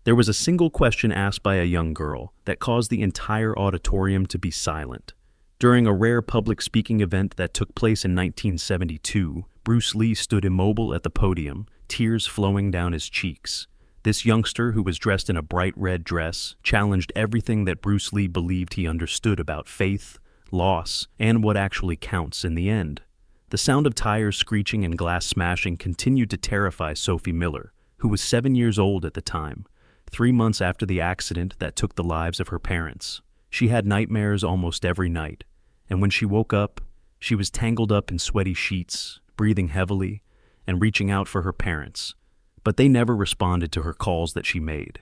There was a single question asked by a young girl that caused the entire auditorium to be silent. During a rare public speaking event that took place in 1972, Bruce Lee stood immobile at the podium, tears flowing down his cheeks. This youngster, who was dressed in a bright red dress, challenged everything that Bruce Lee believed he understood about faith, loss, and what actually counts in the end. The sound of tires screeching and glass smashing continued to terrify Sophie Miller, who was 7 years old at the time, 3 months after the accident that took the lives of her parents. She had nightmares almost every night, and when she woke up, she was tangled up in sweaty sheets, breathing heavily, and reaching out for her parents. But they never responded to her calls that she made.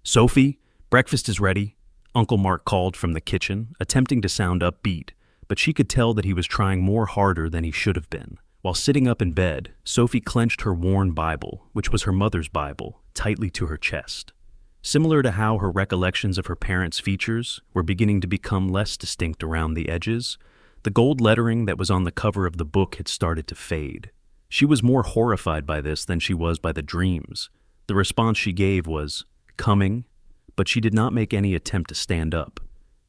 "Sophie, breakfast is ready," Uncle Mark called from the kitchen, attempting to sound upbeat, but she could tell that he was trying more harder than he should have been. While sitting up in bed, Sophie clenched her worn Bible, which was her mother's Bible, tightly to her chest. Similar to how her recollections of her parents' features were beginning to become less distinct around the edges, the gold lettering that was on the cover of the book had started to fade. She was more horrified by this than she was by the dreams. The response she gave was, "Coming," but she did not make any attempt to stand up.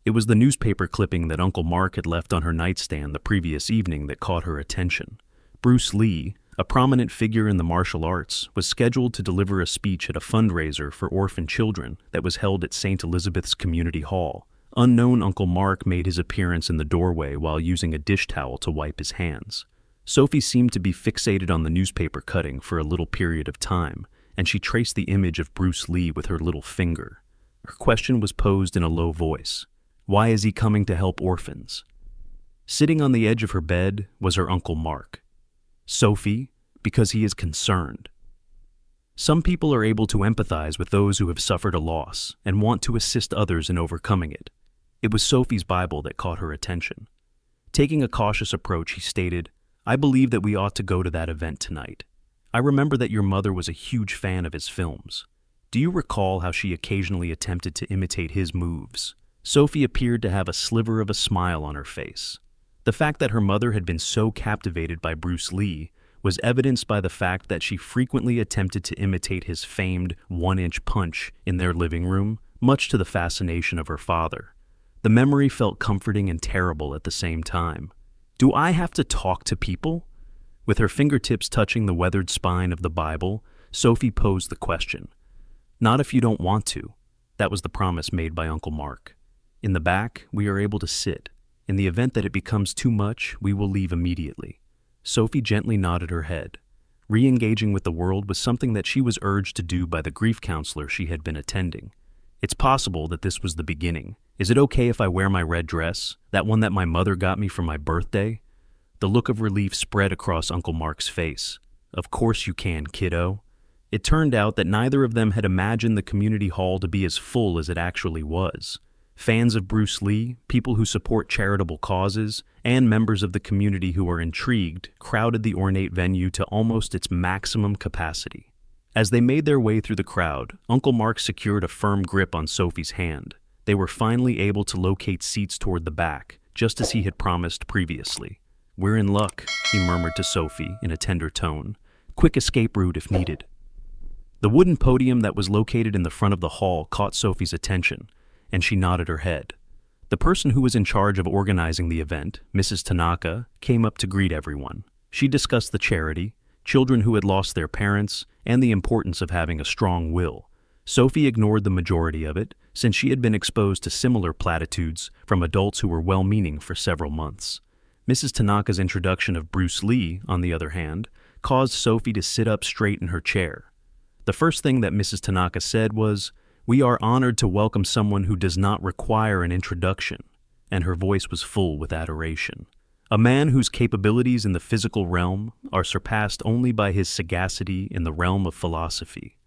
It was the newspaper clipping that Uncle Mark had left on her nightstand the previous evening that caught her attention. Bruce Lee, a prominent figure in the martial arts, was scheduled to deliver a speech at a fundraiser for orphan children that was held at St. Elizabeth's Community Hall. Unknown Uncle Mark made his appearance in the doorway while using a dish towel to wipe his hands. Sophie seemed to be fixated on the newspaper cutting for a little period of time, and she traced the image of Bruce Lee with her little finger. Her question was posed in a low voice. Why is he coming to help orphans? Sitting on the edge of her bed was her Uncle Mark. Sophie, because he is concerned. Some people are able to empathize with those who have suffered a loss and want to assist others in overcoming it. It was Sophie's Bible that caught her attention. Taking a cautious approach, he stated, "I believe that we ought to go to that event tonight. I remember that your mother was a huge fan of his films. Do you recall how she occasionally attempted to imitate his moves?" Sophie appeared to have a sliver of a smile on her face. The fact that her mother had been so captivated by Bruce Lee was evidenced by the fact that she frequently attempted to imitate his famed one-inch punch in their living room, much to the fascination of her father. The memory felt comforting and terrible at the same time. Do I have to talk to people? With her fingertips touching the weathered spine of the Bible, Sophie posed the question. Not if you don't want to. That was the promise made by Uncle Mark. In the back, we are able to sit. In the event that it becomes too much, we will leave immediately. Sophie gently nodded her head. Re-engaging with the world was something that she was urged to do by the grief counselor she had been attending. It's possible that this was the beginning. Is it okay if I wear my red dress, that one that my mother got me for my birthday? The look of relief spread across Uncle Mark's face. Of course you can, kiddo. It turned out that neither of them had imagined the community hall to be as full as it actually was. Fans of Bruce Lee, people who support charitable causes, and members of the community who were intrigued crowded the ornate venue to almost its maximum capacity. As they made their way through the crowd, Uncle Mark secured a firm grip on Sophie's hand. They were finally able to locate seats toward the back, just as he had promised previously. "We're in luck," he murmured to Sophie in a tender tone. "Quick escape route if needed." The wooden podium that was located in the front of the hall caught Sophie's attention, and she nodded her head. The person who was in charge of organizing the event, Mrs. Tanaka, came up to greet everyone. She discussed the charity, children who had lost their parents, and the importance of having a strong will. Sophie ignored the majority of it, since she had been exposed to similar platitudes from adults who were well-meaning for several months. Mrs. Tanaka's introduction of Bruce Lee, on the other hand, caused Sophie to sit up straight in her chair. The first thing that Mrs. Tanaka said was, "We are honored to welcome someone who does not require an introduction," and her voice was full with adoration. "A man whose capabilities in the physical realm are surpassed only by his sagacity in the realm of philosophy.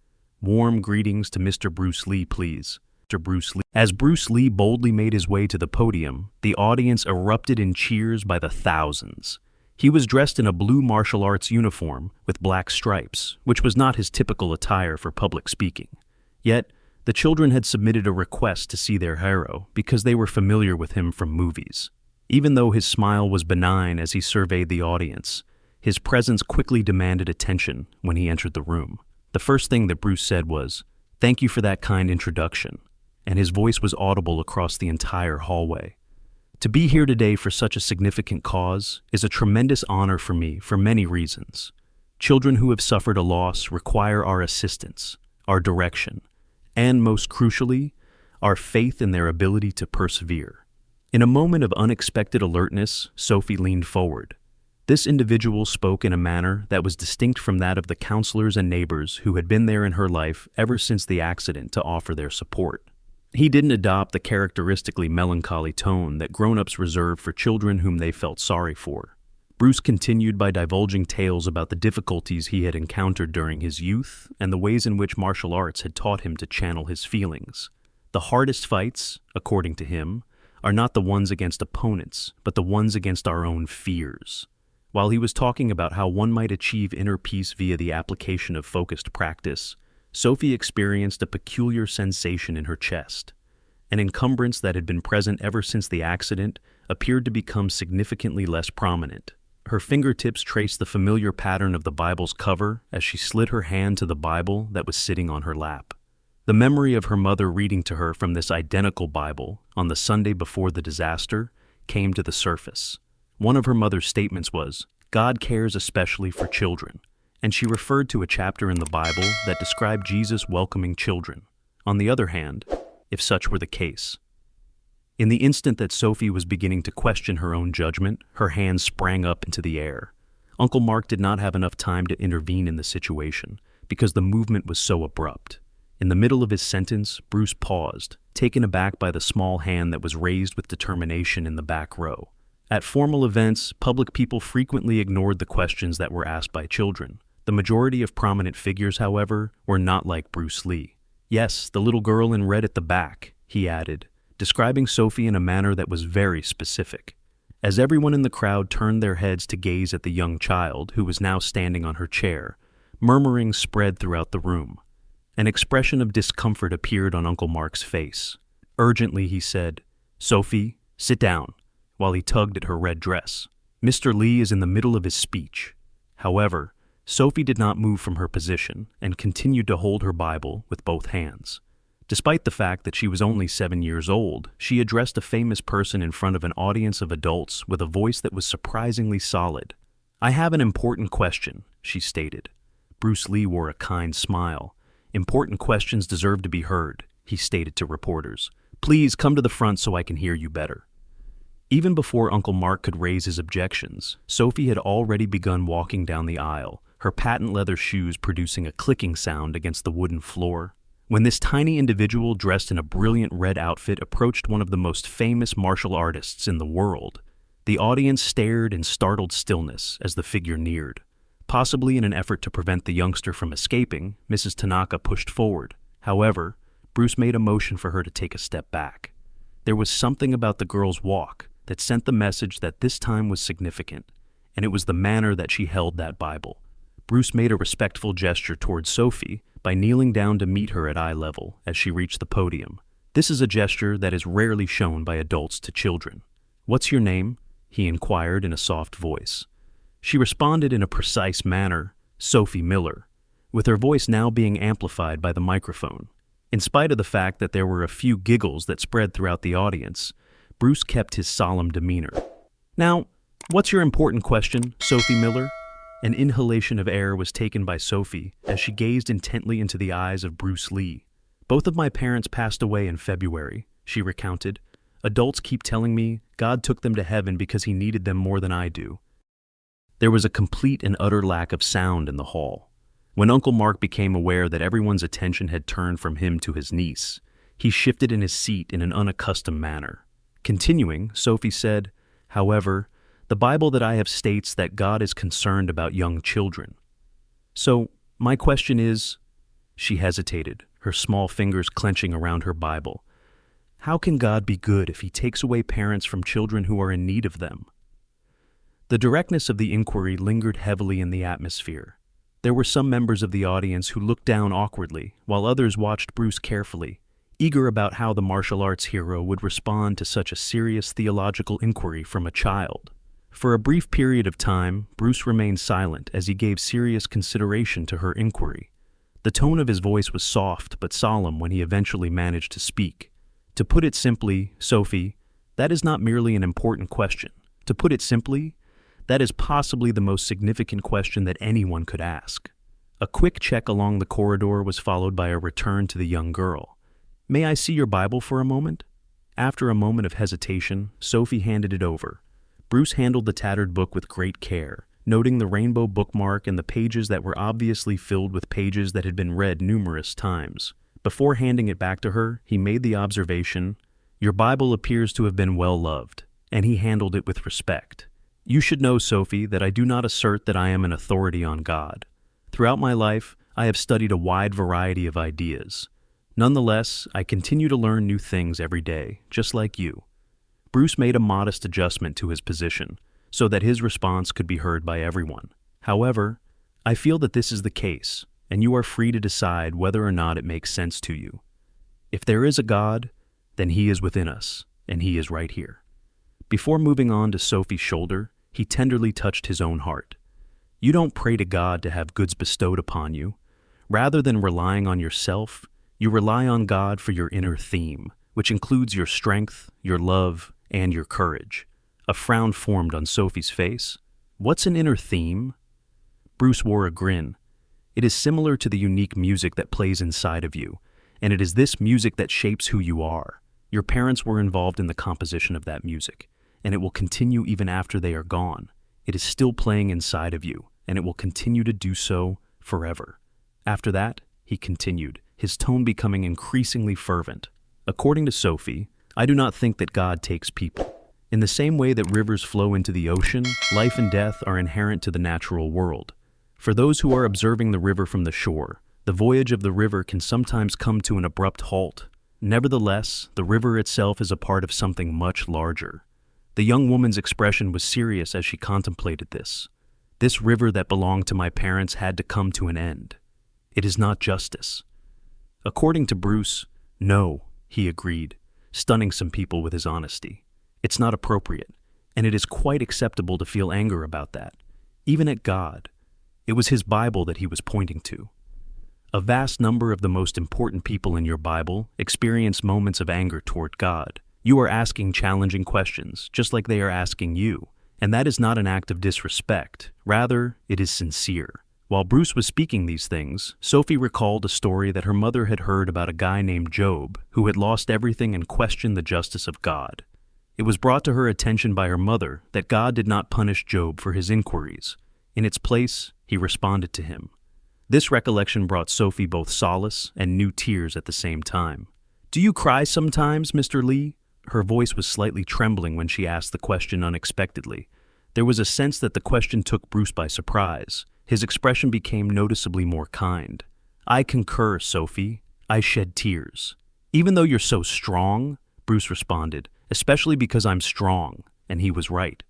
Warm greetings to Mr. Bruce Lee, please." Mr. Bruce Lee. As Bruce Lee boldly made his way to the podium, the audience erupted in cheers by the thousands. He was dressed in a blue martial arts uniform with black stripes, which was not his typical attire for public speaking. Yet, the children had submitted a request to see their hero because they were familiar with him from movies. Even though his smile was benign as he surveyed the audience, his presence quickly demanded attention when he entered the room. The first thing that Bruce said was, Thank you for that kind introduction. And his voice was audible across the entire hallway. To be here today for such a significant cause is a tremendous honor for me for many reasons. Children who have suffered a loss require our assistance, our direction, and most crucially, our faith in their ability to persevere. In a moment of unexpected alertness, Sophie leaned forward. This individual spoke in a manner that was distinct from that of the counselors and neighbors who had been there in her life ever since the accident to offer their support. He didn't adopt the characteristically melancholy tone that grown-ups reserve for children whom they felt sorry for. Bruce continued by divulging tales about the difficulties he had encountered during his youth and the ways in which martial arts had taught him to channel his feelings. The hardest fights, according to him, are not the ones against opponents, but the ones against our own fears. While he was talking about how one might achieve inner peace via the application of focused practice, Sophie experienced a peculiar sensation in her chest. An encumbrance that had been present ever since the accident appeared to become significantly less prominent. Her fingertips traced the familiar pattern of the Bible's cover as she slid her hand to the Bible that was sitting on her lap. The memory of her mother reading to her from this identical Bible on the Sunday before the disaster came to the surface. One of her mother's statements was, "God cares especially for children," and she referred to a chapter in the Bible that described Jesus welcoming children. On the other hand, if such were the case. In the instant that Sophie was beginning to question her own judgment, her hands sprang up into the air. Uncle Mark did not have enough time to intervene in the situation, because the movement was so abrupt. In the middle of his sentence, Bruce paused, taken aback by the small hand that was raised with determination in the back row. At formal events, public people frequently ignored the questions that were asked by children. The majority of prominent figures, however, were not like Bruce Lee. "Yes, the little girl in red at the back," he added, describing Sophie in a manner that was very specific. As everyone in the crowd turned their heads to gaze at the young child, who was now standing on her chair, murmuring spread throughout the room. An expression of discomfort appeared on Uncle Mark's face. Urgently, he said, "Sophie, sit down," while he tugged at her red dress. Mr. Lee is in the middle of his speech. However, Sophie did not move from her position and continued to hold her Bible with both hands. Despite the fact that she was only 7 years old, she addressed a famous person in front of an audience of adults with a voice that was surprisingly solid. "I have an important question," she stated. Bruce Lee wore a kind smile. "Important questions deserve to be heard," he stated to reporters. "Please come to the front so I can hear you better." Even before Uncle Mark could raise his objections, Sophie had already begun walking down the aisle, her patent leather shoes producing a clicking sound against the wooden floor. When this tiny individual dressed in a brilliant red outfit approached one of the most famous martial artists in the world, the audience stared in startled stillness as the figure neared. Possibly in an effort to prevent the youngster from escaping, Mrs. Tanaka pushed forward. However, Bruce made a motion for her to take a step back. There was something about the girl's walk that sent the message that this time was significant, and it was the manner that she held that Bible. Bruce made a respectful gesture towards Sophie by kneeling down to meet her at eye level as she reached the podium. This is a gesture that is rarely shown by adults to children. "What's your name?" he inquired in a soft voice. She responded in a precise manner, "Sophie Miller," with her voice now being amplified by the microphone. In spite of the fact that there were a few giggles that spread throughout the audience, Bruce kept his solemn demeanor. "Now, what's your important question, Sophie Miller?" An inhalation of air was taken by Sophie as she gazed intently into the eyes of Bruce Lee. "Both of my parents passed away in February," she recounted. "Adults keep telling me God took them to heaven because he needed them more than I do." There was a complete and utter lack of sound in the hall. When Uncle Mark became aware that everyone's attention had turned from him to his niece, he shifted in his seat in an unaccustomed manner. Continuing, Sophie said, "However, the Bible that I have states that God is concerned about young children. So, my question is," she hesitated, her small fingers clenching around her Bible, "how can God be good if he takes away parents from children who are in need of them?" The directness of the inquiry lingered heavily in the atmosphere. There were some members of the audience who looked down awkwardly, while others watched Bruce carefully, eager about how the martial arts hero would respond to such a serious theological inquiry from a child. For a brief period of time, Bruce remained silent as he gave serious consideration to her inquiry. The tone of his voice was soft but solemn when he eventually managed to speak. To put it simply, Sophie, that is not merely an important question. To put it simply, that is possibly the most significant question that anyone could ask. A quick check along the corridor was followed by a return to the young girl. May I see your Bible for a moment? After a moment of hesitation, Sophie handed it over. Bruce handled the tattered book with great care, noting the rainbow bookmark and the pages that were obviously filled with pages that had been read numerous times. Before handing it back to her, he made the observation, "Your Bible appears to have been well loved," and he handled it with respect. "You should know, Sophie, that I do not assert that I am an authority on God. Throughout my life, I have studied a wide variety of ideas. Nonetheless, I continue to learn new things every day, just like you." Bruce made a modest adjustment to his position, so that his response could be heard by everyone. "However, I feel that this is the case, and you are free to decide whether or not it makes sense to you. If there is a God, then He is within us, and He is right here." Before moving on to Sophie's shoulder, he tenderly touched his own heart. "You don't pray to God to have goods bestowed upon you. Rather than relying on yourself, you rely on God for your inner theme, which includes your strength, your love, and your courage." A frown formed on Sophie's face. "What's an inner theme?" Bruce wore a grin. "It is similar to the unique music that plays inside of you, and it is this music that shapes who you are. Your parents were involved in the composition of that music, and it will continue even after they are gone. It is still playing inside of you, and it will continue to do so forever." After that, he continued, his tone becoming increasingly fervent. "According to Sophie, I do not think that God takes people. In the same way that rivers flow into the ocean, life and death are inherent to the natural world. For those who are observing the river from the shore, the voyage of the river can sometimes come to an abrupt halt. Nevertheless, the river itself is a part of something much larger." The young woman's expression was serious as she contemplated this. "This river that belonged to my parents had to come to an end. It is not justice." According to Bruce, "No," he agreed, stunning some people with his honesty. "It's not appropriate, and it is quite acceptable to feel anger about that, even at God." It was his Bible that he was pointing to. "A vast number of the most important people in your Bible experience moments of anger toward God. You are asking challenging questions, just like they are asking you, and that is not an act of disrespect. Rather, it is sincere." While Bruce was speaking these things, Sophie recalled a story that her mother had heard about a guy named Job who had lost everything and questioned the justice of God. It was brought to her attention by her mother that God did not punish Job for his inquiries. In its place, he responded to him. This recollection brought Sophie both solace and new tears at the same time. "Do you cry sometimes, Mr. Lee?" Her voice was slightly trembling when she asked the question unexpectedly. There was a sense that the question took Bruce by surprise. His expression became noticeably more kind. "I concur, Sophie. I shed tears." "Even though you're so strong," Bruce responded, "especially because I'm strong," and he was right.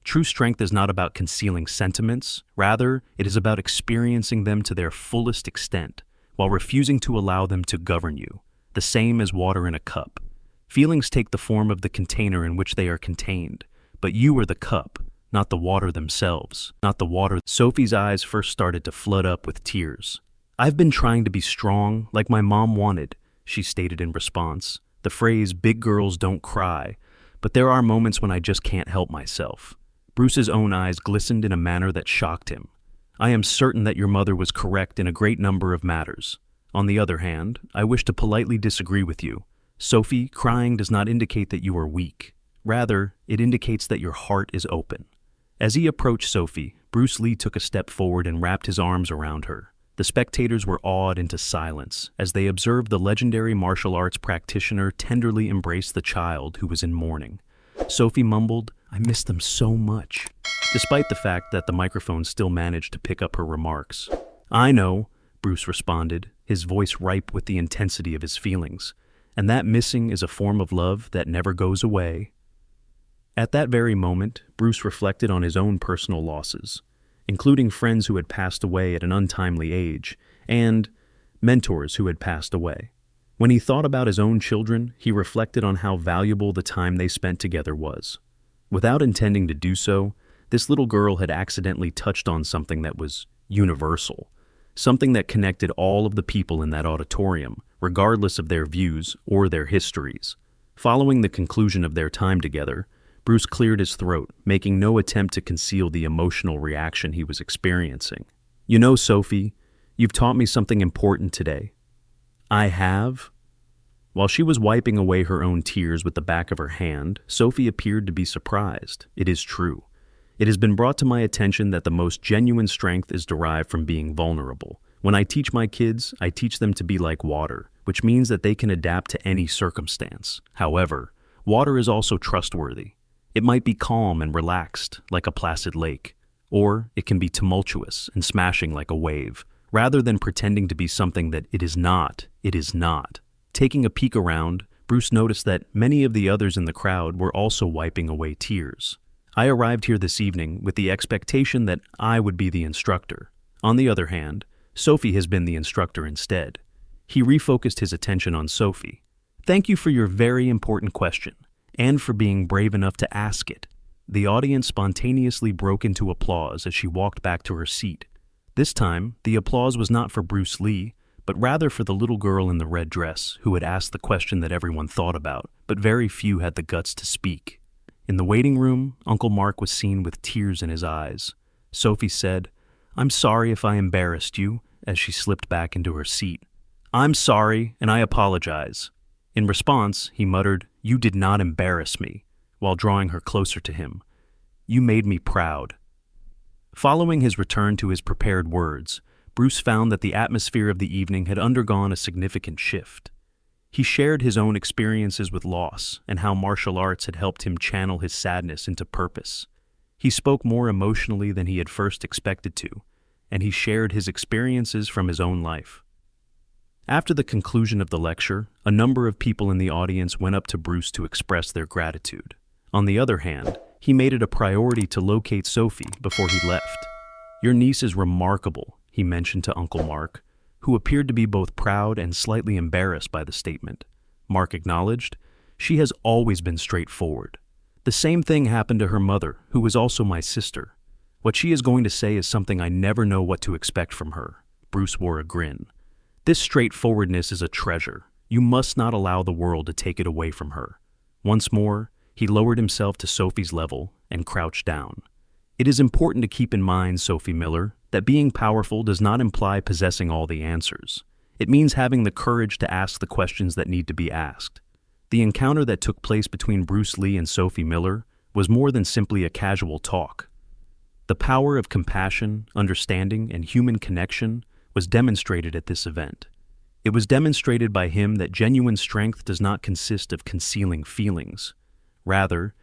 True strength is not about concealing sentiments. Rather, it is about experiencing them to their fullest extent, while refusing to allow them to govern you. The same as water in a cup. Feelings take the form of the container in which they are contained, but you are the cup, not the water themselves, not the water. Sophie's eyes first started to flood up with tears. "I've been trying to be strong, like my mom wanted," she stated in response. The phrase, "big girls don't cry," but there are moments when I just can't help myself. Bruce's own eyes glistened in a manner that shocked him. "I am certain that your mother was correct in a great number of matters. On the other hand, I wish to politely disagree with you. Sophie, crying does not indicate that you are weak. Rather, it indicates that your heart is open." As he approached Sophie, Bruce Lee took a step forward and wrapped his arms around her. The spectators were awed into silence as they observed the legendary martial arts practitioner tenderly embrace the child who was in mourning. Sophie mumbled, "I miss them so much," despite the fact that the microphone still managed to pick up her remarks. "I know," Bruce responded, his voice ripe with the intensity of his feelings, "and that missing is a form of love that never goes away." At that very moment, Bruce reflected on his own personal losses, including friends who had passed away at an untimely age, and mentors who had passed away. When he thought about his own children, he reflected on how valuable the time they spent together was. Without intending to do so, this little girl had accidentally touched on something that was universal. something that connected all of the people in that auditorium, regardless of their views or their histories. Following the conclusion of their time together, Bruce cleared his throat, making no attempt to conceal the emotional reaction he was experiencing. "You know, Sophie, you've taught me something important today." "I have?" While she was wiping away her own tears with the back of her hand, Sophie appeared to be surprised. "It is true. It has been brought to my attention that the most genuine strength is derived from being vulnerable. When I teach my kids, I teach them to be like water, which means that they can adapt to any circumstance. However, water is also trustworthy. It might be calm and relaxed, like a placid lake, or it can be tumultuous and smashing like a wave. Rather than pretending to be something that it is not, it is not." Taking a peek around, Bruce noticed that many of the others in the crowd were also wiping away tears. "I arrived here this evening with the expectation that I would be the instructor. On the other hand, Sophie has been the instructor instead." He refocused his attention on Sophie. "Thank you for your very important question, and for being brave enough to ask it." The audience spontaneously broke into applause as she walked back to her seat. This time, the applause was not for Bruce Lee, but rather for the little girl in the red dress who had asked the question that everyone thought about, but very few had the guts to speak. In the waiting room, Uncle Mark was seen with tears in his eyes. Sophie said, "I'm sorry if I embarrassed you," as she slipped back into her seat. "I'm sorry, and I apologize." In response, he muttered, "You did not embarrass me," while drawing her closer to him. "You made me proud." Following his return to his prepared words, Bruce found that the atmosphere of the evening had undergone a significant shift. He shared his own experiences with loss and how martial arts had helped him channel his sadness into purpose. He spoke more emotionally than he had first expected to, and he shared his experiences from his own life. After the conclusion of the lecture, a number of people in the audience went up to Bruce to express their gratitude. On the other hand, he made it a priority to locate Sophie before he left. "Your niece is remarkable," he mentioned to Uncle Mark, who appeared to be both proud and slightly embarrassed by the statement. Mark acknowledged, "She has always been straightforward. The same thing happened to her mother, who was also my sister. What she is going to say is something I never know what to expect from her." Bruce wore a grin. "This straightforwardness is a treasure. You must not allow the world to take it away from her." Once more, he lowered himself to Sophie's level and crouched down. "It is important to keep in mind, Sophie Miller, that being powerful does not imply possessing all the answers. It means having the courage to ask the questions that need to be asked." The encounter that took place between Bruce Lee and Sophie Miller was more than simply a casual talk. The power of compassion, understanding, and human connection was demonstrated at this event. It was demonstrated by him that genuine strength does not consist of concealing feelings. Rather,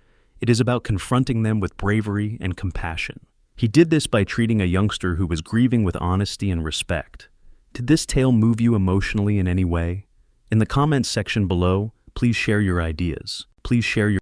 it is about confronting them with bravery and compassion. He did this by treating a youngster who was grieving with honesty and respect. Did this tale move you emotionally in any way? In the comments section below, please share your ideas. Please share your